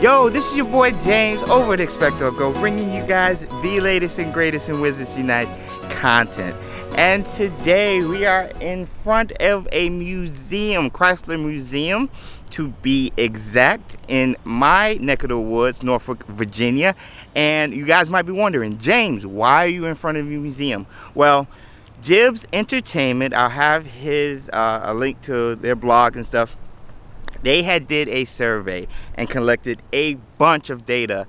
Yo, this is your boy James over at XpectoGO, bringing you guys the latest and greatest in Wizards Unite content. And today we are in front of a museum, Chrysler Museum to be exact, in my neck of the woods, Norfolk, Virginia. And you guys might be wondering, James, why are you in front of a museum? Well, JIBS Entertainment, I'll have his a link to their blog and stuff. They did a survey and collected a bunch of data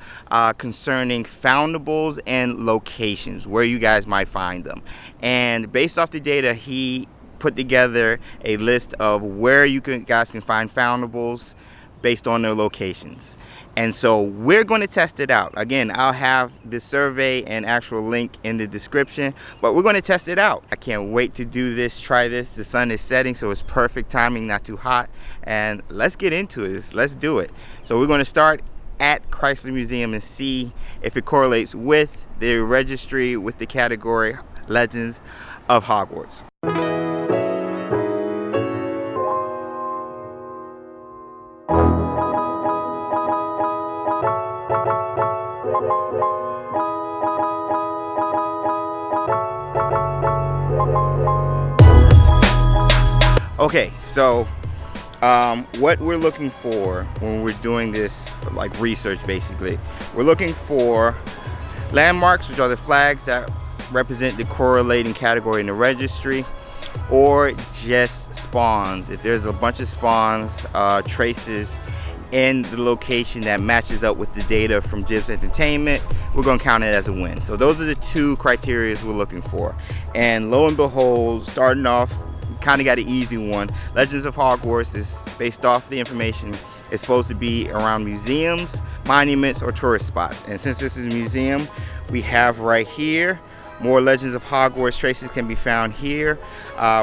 concerning Foundables and locations, where you guys might find them. And based off the data, he put together a list of where you guys can find Foundables based on their locations. And so we're going to test it out. Again, I'll have the survey and actual link in the description, but we're going to test it out. I can't wait to do this, try this. The sun is setting, so it's perfect timing, not too hot. And let's get into it. Let's do it. So we're going to start at Chrysler Museum and see if it correlates with the registry, with the category Legends of Hogwarts. Okay, so what we're looking for when we're doing this, like research basically, we're looking for landmarks, which are the flags that represent the correlating category in the registry, or just spawns. If there's a bunch of spawns, traces in the location that matches up with the data from JIBS Entertainment, we're going to count it as a win. So those are the two criteria we're looking for. And lo and behold, starting off, kind of got an easy one. Legends of Hogwarts is based off the information. It's supposed to be around museums, monuments, or tourist spots. And since this is a museum, we have right here more Legends of Hogwarts traces can be found here.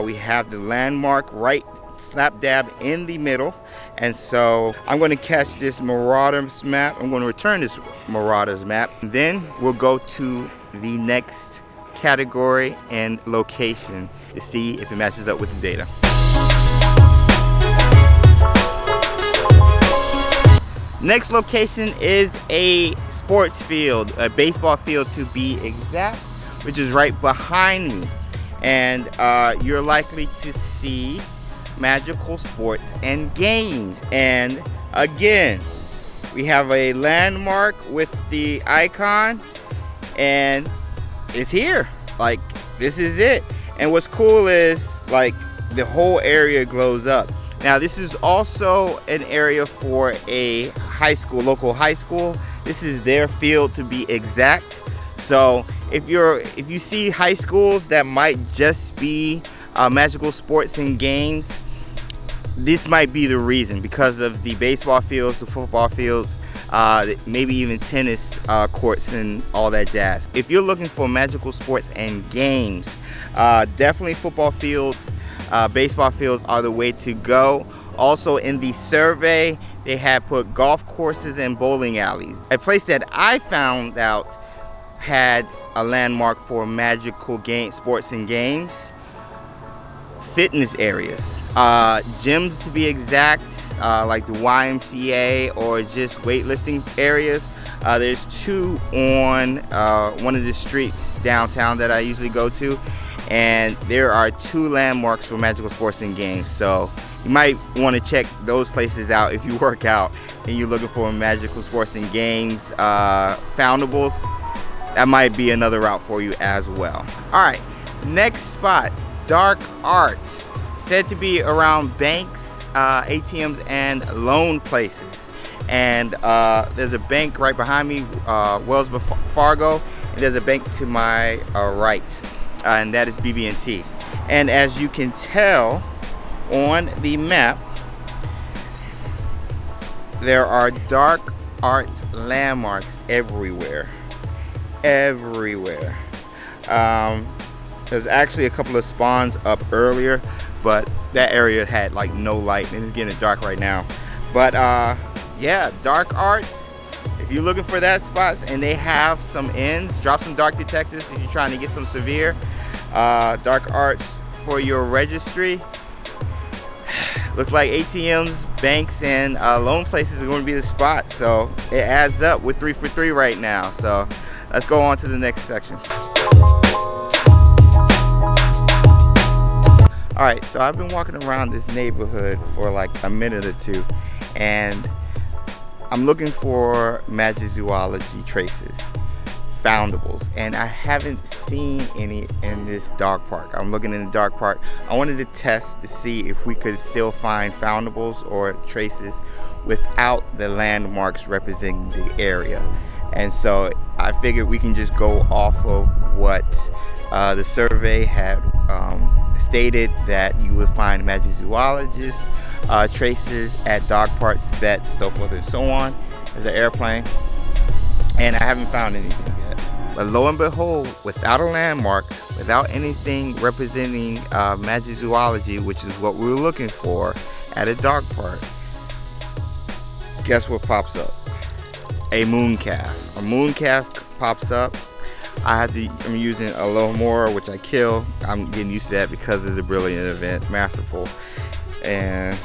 We have the landmark right slap dab in the middle. And so I'm going to catch this Marauders map. I'm going to return this Marauders map. Then we'll go to the next category and location to see if it matches up with the data. Next location is a sports field, a baseball field to be exact, which is right behind me. And you're likely to see magical sports and games. And again, we have a landmark with the icon, and it's here. Like, this is it. And what's cool is, like, the whole area glows up. Now, this is also an area for a high school, local high school. This is their field to be exact. So if you see high schools that might just be magical sports and games, this might be the reason, because of the baseball fields, the football fields, maybe even tennis courts and all that jazz. If you're looking for magical sports and games, definitely football fields, baseball fields are the way to go. Also in the survey, they had put golf courses and bowling alleys. A place that I found out had a landmark for magical sports and games, fitness areas, gyms to be exact, like the YMCA or just weightlifting areas. There's two on one of the streets downtown that I usually go to, and there are two landmarks for magical sports and games. So you might want to check those places out if you work out and you're looking for magical sports and games, Foundables. That might be another route for you as well. All right, next spot, dark arts, said to be around banks, ATMs, and loan places. And there's a bank right behind me, Wells Fargo, and there's a bank to my right, and that is BB&T. And as you can tell on the map, there are dark arts landmarks everywhere. There's actually a couple of spawns up earlier, but that area had like no light, and it's getting dark right now. But yeah, dark arts, if you're looking for that spots, and they have some ends, drop some dark detectors if you're trying to get some severe dark arts for your registry. Looks like ATMs, banks, and loan places are going to be the spot. So it adds up with 3 for 3 right now. So let's go on to the next section. Alright, so I've been walking around this neighborhood for like a minute or two, and I'm looking for Magizoology traces, Foundables, and I haven't seen any in this dog park. I'm looking in the dog park. I wanted to test to see if we could still find Foundables or traces without the landmarks representing the area. And so I figured we can just go off of what the survey had stated, that you would find Magizoologists traces at dog parks, vets, so forth and so on. There's an airplane, and I haven't found anything yet. But lo and behold, without a landmark, without anything representing Magizoology, which is what we were looking for at a dog park, guess what pops up? A mooncalf. A mooncalf pops up. I'm using a little more, which I kill. I'm getting used to that because of the brilliant event, masterful, and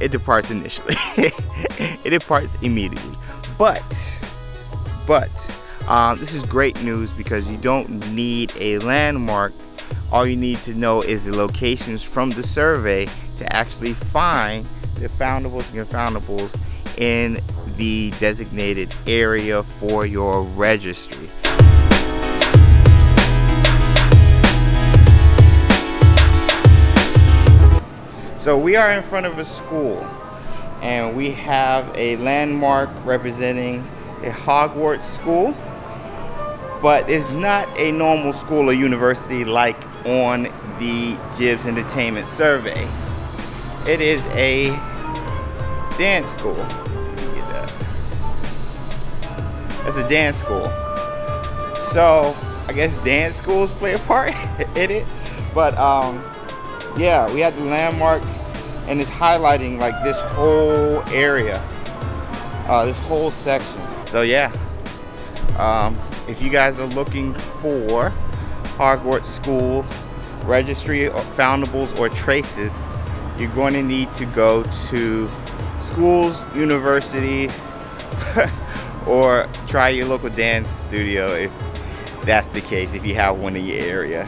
it departs initially. It departs immediately. But this is great news because you don't need a landmark. All you need to know is the locations from the survey to actually find the Foundables and Foundables in the designated area for your registry. So we are in front of a school, and we have a landmark representing a Hogwarts school, but it's not a normal school or university like on the JIBS Entertainment survey. It is a dance school. Get that. It's a dance school. So I guess dance schools play a part in it. But yeah, we had the landmark, and it's highlighting like this whole area, this whole section. So yeah, if you guys are looking for Hogwarts school registry or Foundables or traces, you're going to need to go to schools, universities, or try your local dance studio if that's the case, if you have one in your area.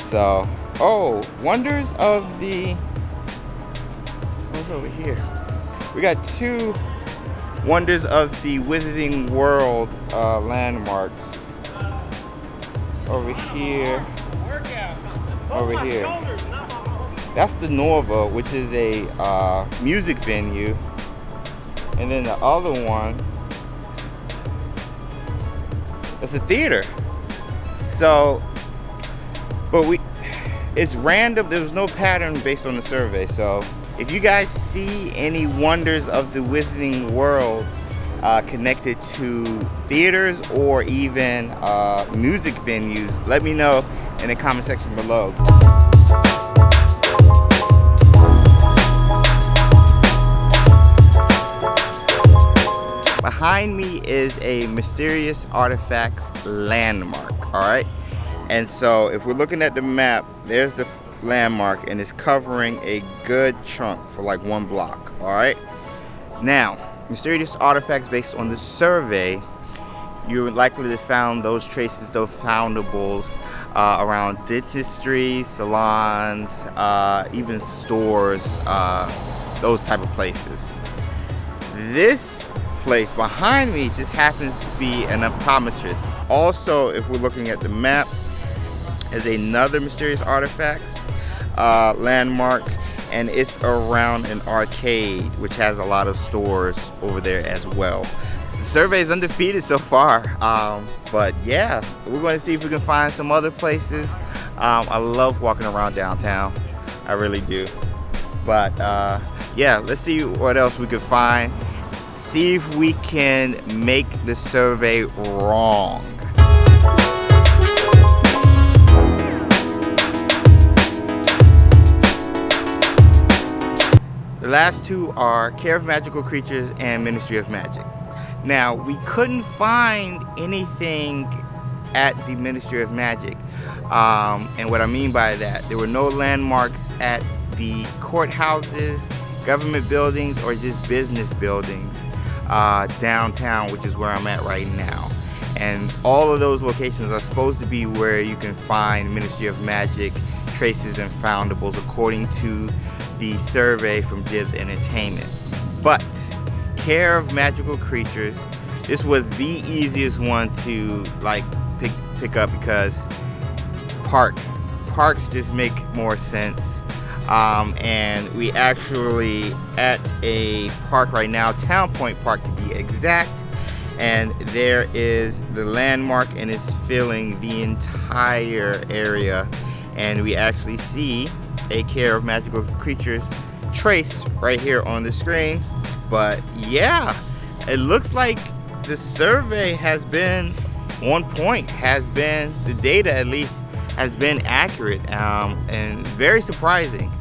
So, oh, wonders of the, what's over here? We got 2 wonders of the Wizarding World landmarks over here. Over here. That's the Nova, which is a music venue, and then the other one, it's a theater. So, but it's random. There was no pattern based on the survey. So, if you guys see any wonders of the Wizarding World connected to theaters or even music venues, let me know in the comment section below. Behind me is a mysterious artifacts landmark, all right? And so if we're looking at the map, there's the landmark, and it's covering a good chunk for like 1 block, all right? Now, mysterious artifacts based on the survey, you're likely to find those traces, those Foundables, around dentistry, salons, even stores, those type of places. This place behind me just happens to be an optometrist. Also, if we're looking at the map, is another mysterious artifacts landmark, and it's around an arcade which has a lot of stores over there as well. The survey is undefeated so far, but yeah, we're going to see if we can find some other places. I love walking around downtown, I really do. But yeah, let's see what else we could find. See if we can make the survey wrong. The last 2 are Care of Magical Creatures and Ministry of Magic. Now, we couldn't find anything at the Ministry of Magic. And what I mean by that, there were no landmarks at the courthouses, government buildings, or just business buildings downtown, which is where I'm at right now. And all of those locations are supposed to be where you can find Ministry of Magic traces and foundables, according to the survey from JIBS Entertainment. But care of magical creatures, this was the easiest one to like pick up, because parks just make more sense. And we actually at a park right now, Town Point Park to be exact, and there is the landmark, and it's filling the entire area, and we actually see a care of magical creatures trace right here on the screen. But yeah, it looks like the survey has been on point, the data at least has been accurate, and very surprising.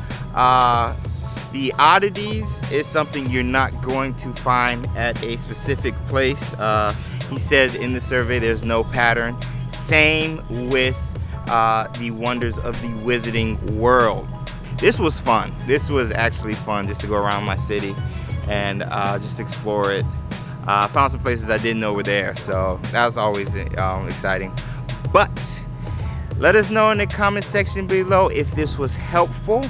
The oddities is something you're not going to find at a specific place. He says in the survey there's no pattern. Same with the wonders of the Wizarding World. This was fun. This was actually fun, just to go around my city and just explore it. Found some places I didn't know were there, so that was always exciting. But let us know in the comment section below if this was helpful.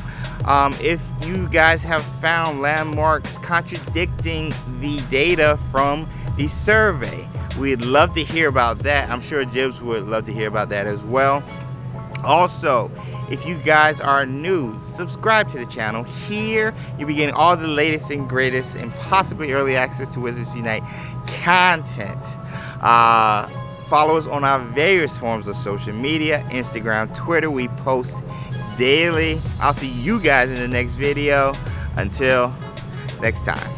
If you guys have found landmarks contradicting the data from the survey, we'd love to hear about that. I'm sure JIBS would love to hear about that as well. Also, if you guys are new, subscribe to the channel. Here you'll be getting all the latest and greatest and possibly early access to Wizards Unite content. Follow us on our various forms of social media, Instagram, Twitter. We post daily. I'll see you guys in the next video. Until next time.